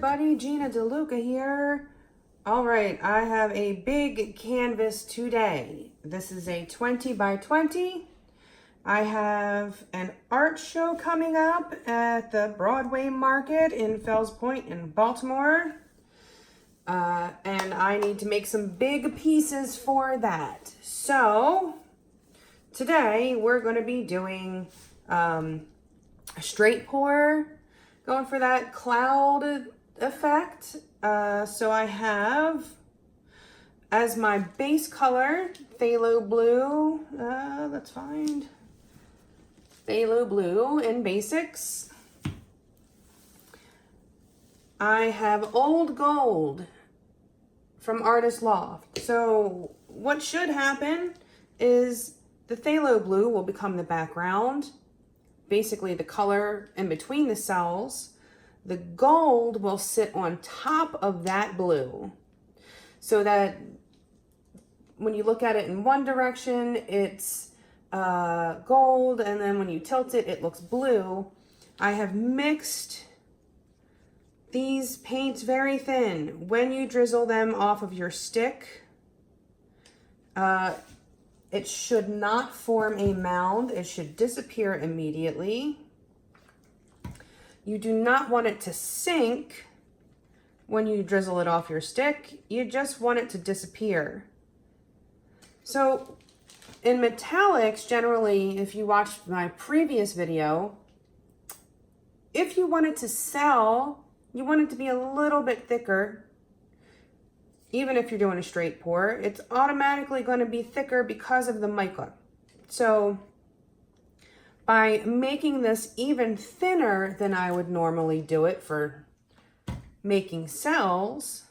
everybody, Gina DeLuca here. All right, I have a big canvas today. This is a 20 by 20. I have an art show coming up at the Broadway Market in Fells Point in Baltimore. And I need to make some big pieces for that. So today we're going to be doing a straight pour, going for that cloud effect. So I have as my base color Phthalo Blue. Let's find Phthalo Blue in Basics. I have Old Gold from Artist Loft. So what should happen is the Phthalo Blue will become the background, basically the color in between the cells. The gold will sit on top of that blue, so that when you look at it in one direction, it's gold, and then when you tilt it, it looks blue. I have mixed these paints very thin. When you drizzle them off of your stick, it should not form a mound. It should disappear immediately. You do not want it to sink when you drizzle it off your stick. You just want it to disappear. So in metallics, generally, if you watched my previous video, if you want it to sell, you want it to be a little bit thicker. Even if you're doing a straight pour, it's automatically going to be thicker because of the mica. So by making this even thinner than I would normally do it for making cells,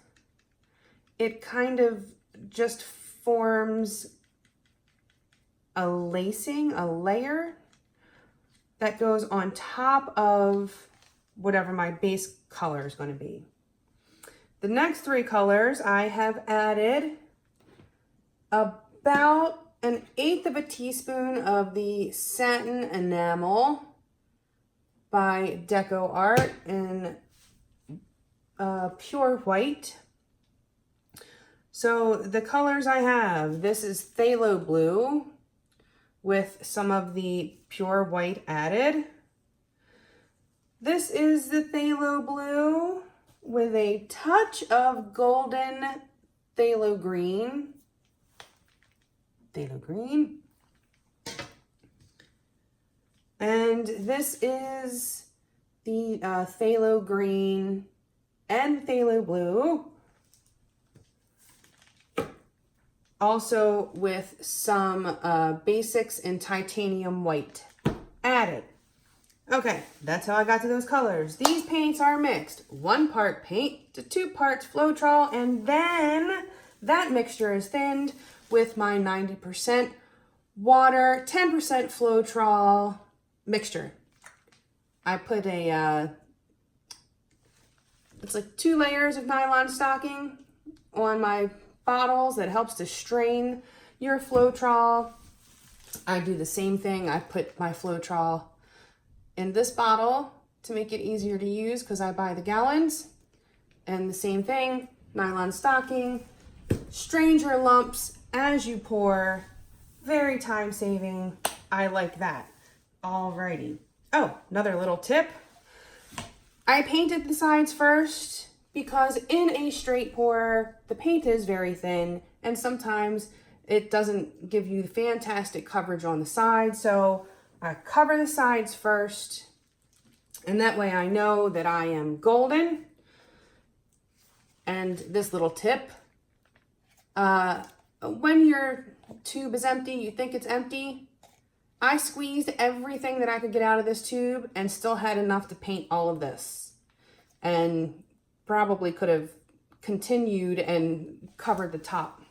it kind of just forms a lacing, a layer that goes on top of whatever my base color is going to be. The next three colors, I have added about 1/8 of a teaspoon of the Satin Enamel by DecoArt in pure white. So the colors I have, this is Phthalo Blue with some of the pure white added. This is the Phthalo Blue with a touch of golden phthalo green. And this is the phthalo green and phthalo blue, also with some basics in titanium white added. Okay, that's how I got to those colors. These paints are mixed. 1 part paint to 2 parts floetrol, and then that mixture is thinned with my 90% water, 10% floetrol mixture. I put it's like 2 layers of nylon stocking on my bottles that helps to strain your floetrol. I do the same thing. I put my floetrol in this bottle to make it easier to use because I buy the gallons. And the same thing, nylon stocking, strain your lumps as you pour. Very time saving. I like that. Alrighty. Oh, another little tip. I painted the sides first because in a straight pour, the paint is very thin and sometimes it doesn't give you fantastic coverage on the side. So I cover the sides first, and that way I know that I am golden. And this little tip, when your tube is empty, you think it's empty, I squeezed everything that I could get out of this tube and still had enough to paint all of this. And probably could have continued and covered the top.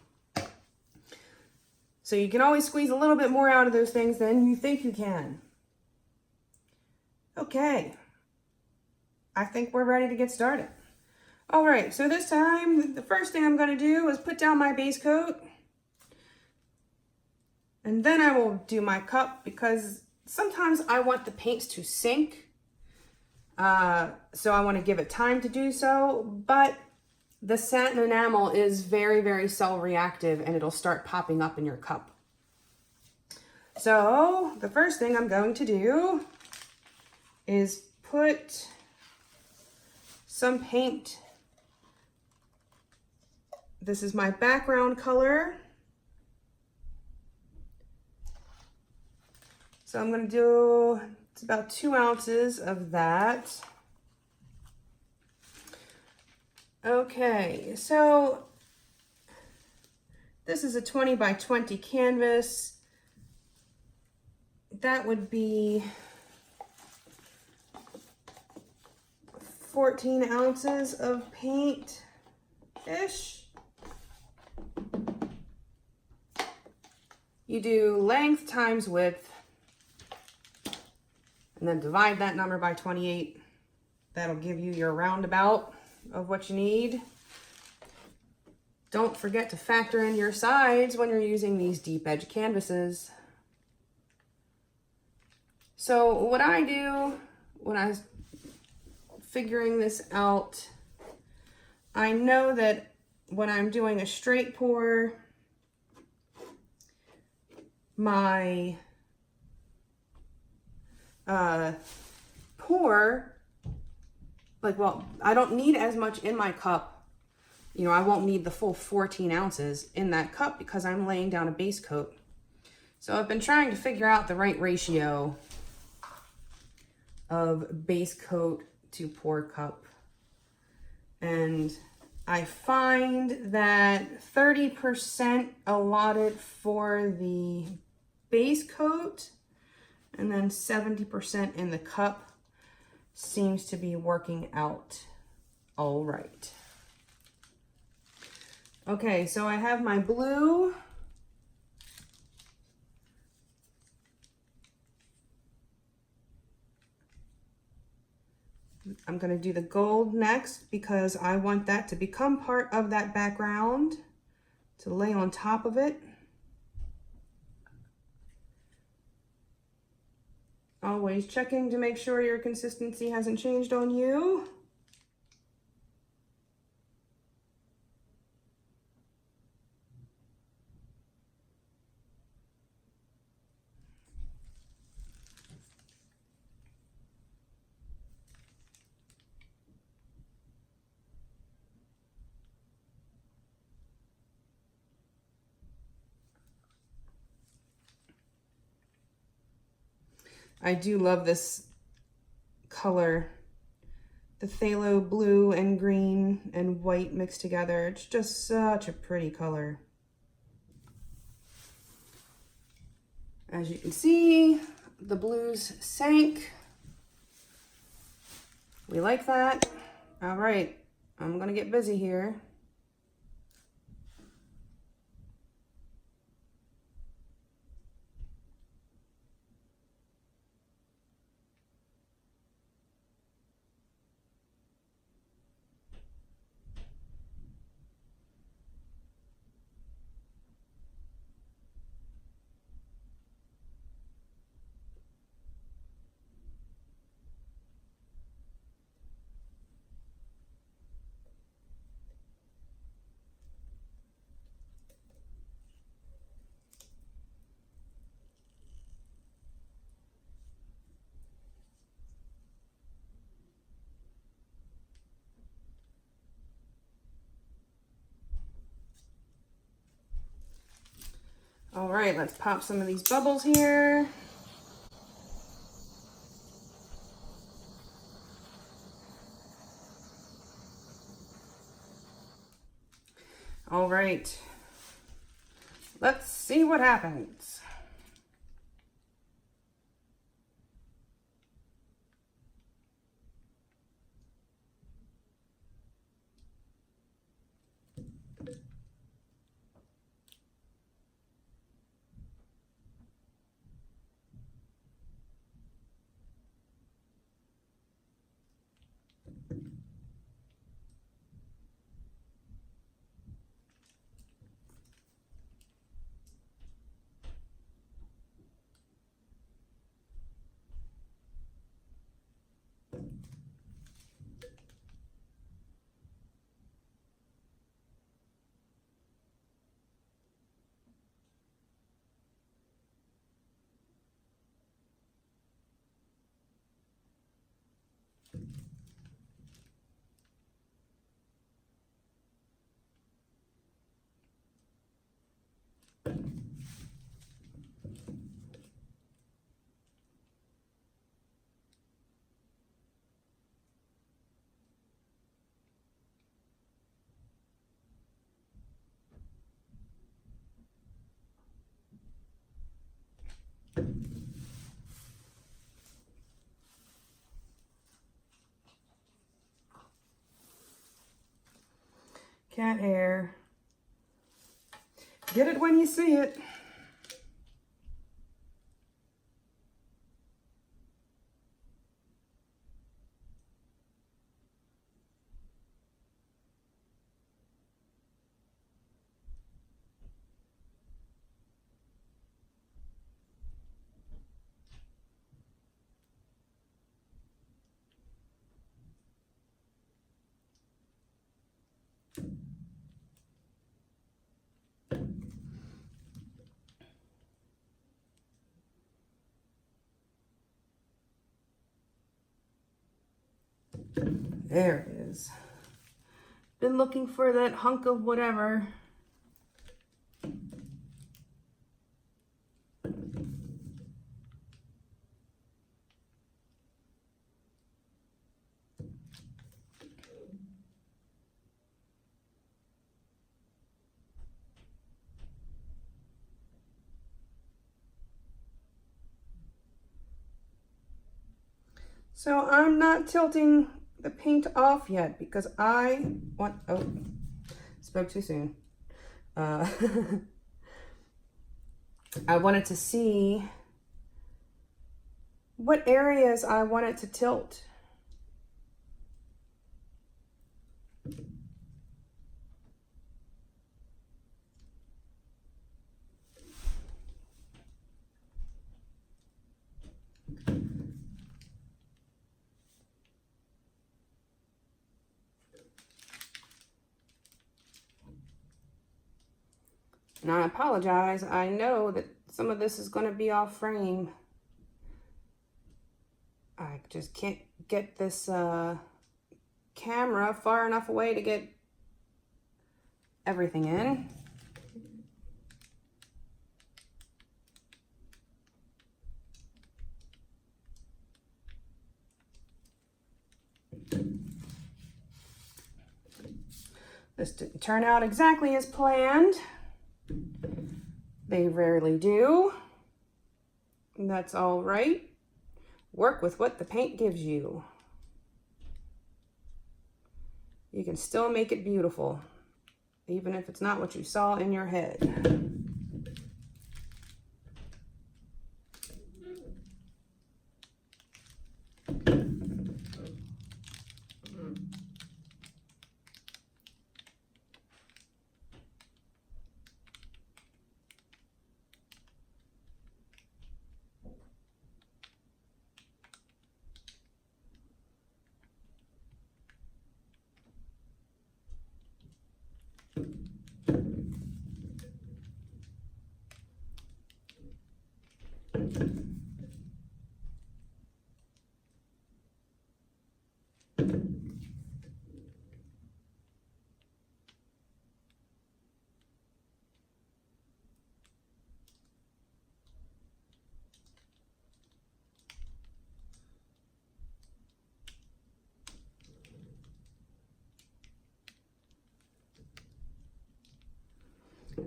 So you can always squeeze a little bit more out of those things than you think you can. Okay, I think we're ready to get started. All right, so this time, the first thing I'm gonna do is put down my base coat. And then I will do my cup because sometimes I want the paints to sink. So I want to give it time to do so, but the satin enamel is very, very cell reactive and it'll start popping up in your cup. So the first thing I'm going to do is put some paint. This is my background color. So I'm going to do, it's about 2 ounces of that. Okay, so this is a 20 by 20 canvas. That would be 14 ounces of paint-ish. You do length times width, and then divide that number by 28. That'll give you your roundabout of what you need. Don't forget to factor in your sides when you're using these deep edge canvases. So what I do when I was figuring this out, I know that when I'm doing a straight pour, my pour, like, well, I don't need as much in my cup. You know, I won't need the full 14 ounces in that cup because I'm laying down a base coat. So I've been trying to figure out the right ratio of base coat to pour cup. And I find that 30% allotted for the base coat and then 70% in the cup seems to be working out all right. Okay, so I have my blue. I'm going to do the gold next because I want that to become part of that background, to lay on top of it. Always checking to make sure your consistency hasn't changed on you. I do love this color, the phthalo blue and green and white mixed together. It's just such a pretty color. As you can see, the blues sank. We like that. All right, I'm gonna get busy here. All right, let's pop some of these bubbles here. All right, let's see what happens. cat hair. Get it when you see it. There it is. Been looking for that hunk of whatever. So I'm not tilting the paint off yet because I want, oh, spoke too soon. I wanted to see what areas I wanted to tilt. And I apologize. I know that some of this is going to be off frame. I just can't get this camera far enough away to get everything in. This didn't turn out exactly as planned. They rarely do. And that's all right. Work with what the paint gives you. You can still make it beautiful, even if it's not what you saw in your head.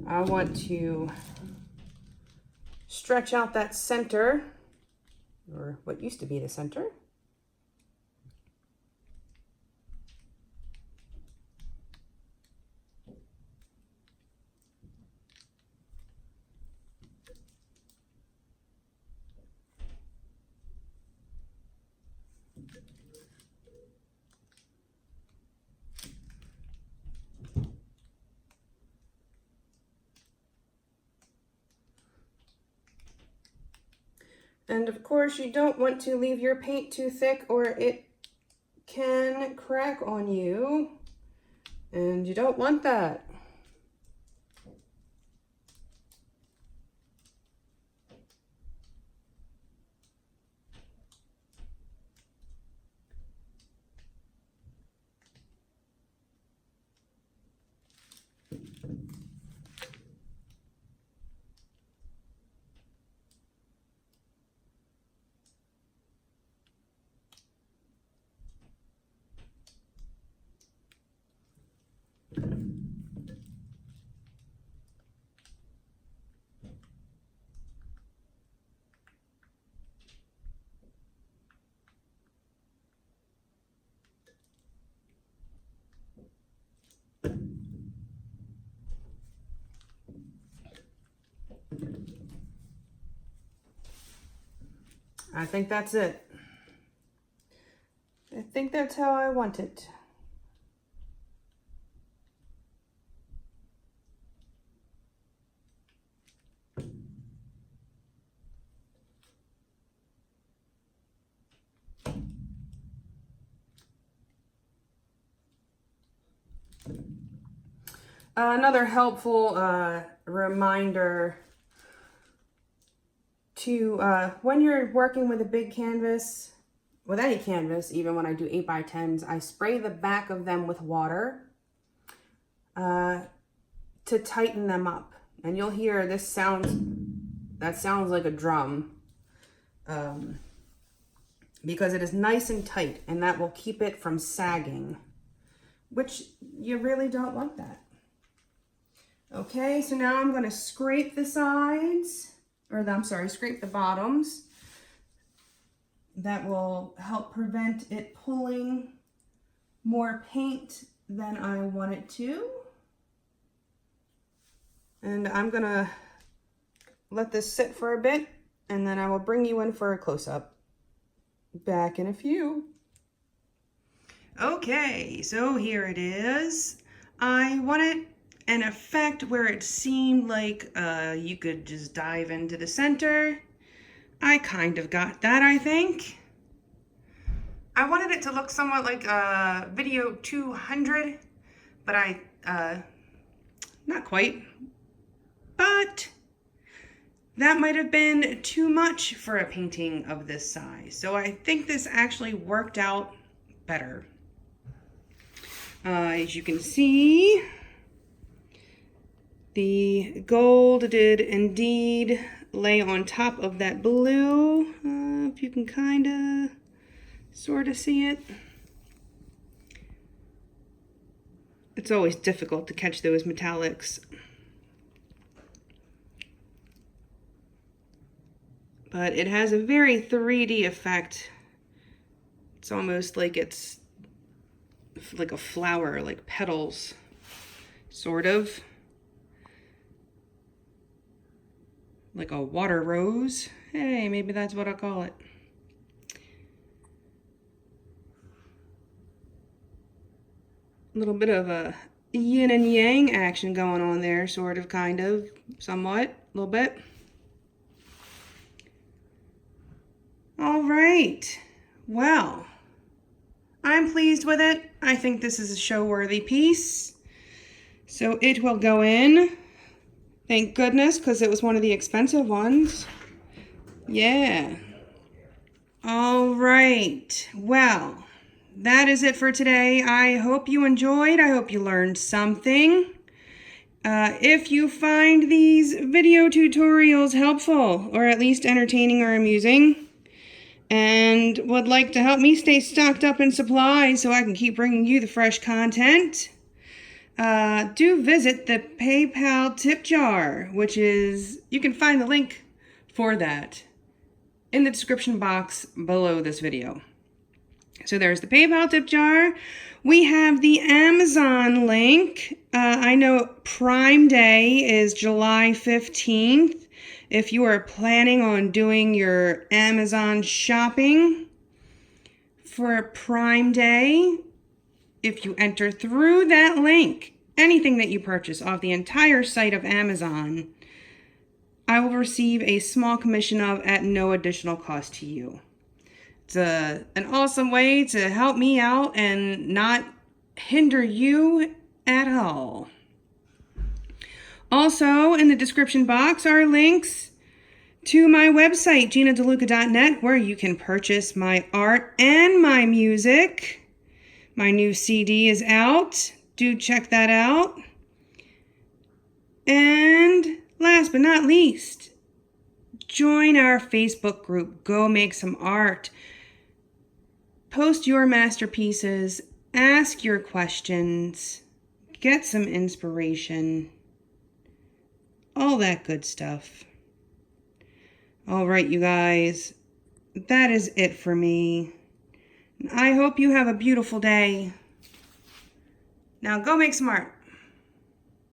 I want to stretch out that center, or what used to be the center. And of course, you don't want to leave your paint too thick or it can crack on you, and you don't want that. I think that's it. I think that's how I want it. Another helpful reminder to, when you're working with a big canvas, with any canvas, even when I do 8x10s, I spray the back of them with water to tighten them up. And you'll hear this that sounds like a drum, because it is nice and tight, and that will keep it from sagging, which you really don't want that. Okay, so now I'm going to scrape the sides, scrape the bottoms. That will help prevent it pulling more paint than I want it to. And I'm going to let this sit for a bit, and then I will bring you in for a close-up. Back in a few. Okay, so here it is. I wanted an effect where it seemed like you could just dive into the center. I kind of got that, I think. I wanted it to look somewhat like video 200, but not quite. But that might have been too much for a painting of this size. So I think this actually worked out better. As you can see, the gold did indeed lay on top of that blue. If you can kind of sort of see it. It's always difficult to catch those metallics. But it has a very 3D effect. It's almost like it's like a flower, like petals, sort of. Like a water rose. Hey, maybe that's what I'll call it. A little bit of a yin and yang action going on there, sort of, kind of, somewhat, a little bit. All right, well, I'm pleased with it. I think this is a show-worthy piece. So it will go in. Thank goodness, because it was one of the expensive ones. Yeah. All right. Well, that is it for today. I hope you enjoyed. I hope you learned something. If you find these video tutorials helpful, or at least entertaining or amusing, and would like to help me stay stocked up in supplies so I can keep bringing you the fresh content, do visit the PayPal tip jar, which is, you can find the link for that in the description box below this video. So there's the PayPal tip jar. We have the Amazon link. I know Prime Day is July 15th. If you are planning on doing your Amazon shopping for Prime Day, if you enter through that link, anything that you purchase off the entire site of Amazon, I will receive a small commission of at no additional cost to you. It's an awesome way to help me out and not hinder you at all. Also, in the description box are links to my website, ginadeluca.net, where you can purchase my art and my music. My new CD is out. Do check that out. And last but not least, join our Facebook group, Go Make Some Art. Post your masterpieces, ask your questions, get some inspiration, all that good stuff. All right, you guys, that is it for me. I hope you have a beautiful day. Now go make some art.